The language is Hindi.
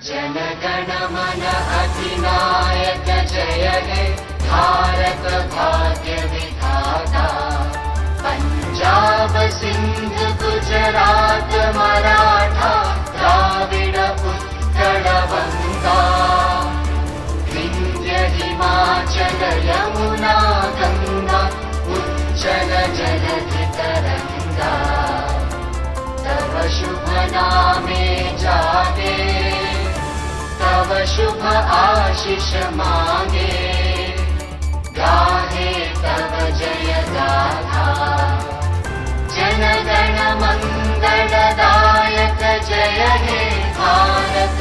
जनगण मन अधिनायक जय हे भारत भाग्य विधाता। पंजाब सिंध गुजरात मराठा द्राविड उत्कल बंगा। विंध्य हिमाचल यमुना गंगा उच्चल जलधि तरंगा। तव शुभ नामे जागे तव शुभ आशीष मांगे। गाहे तव जय गाथा जनगण मंगलदायक जय हे भारत।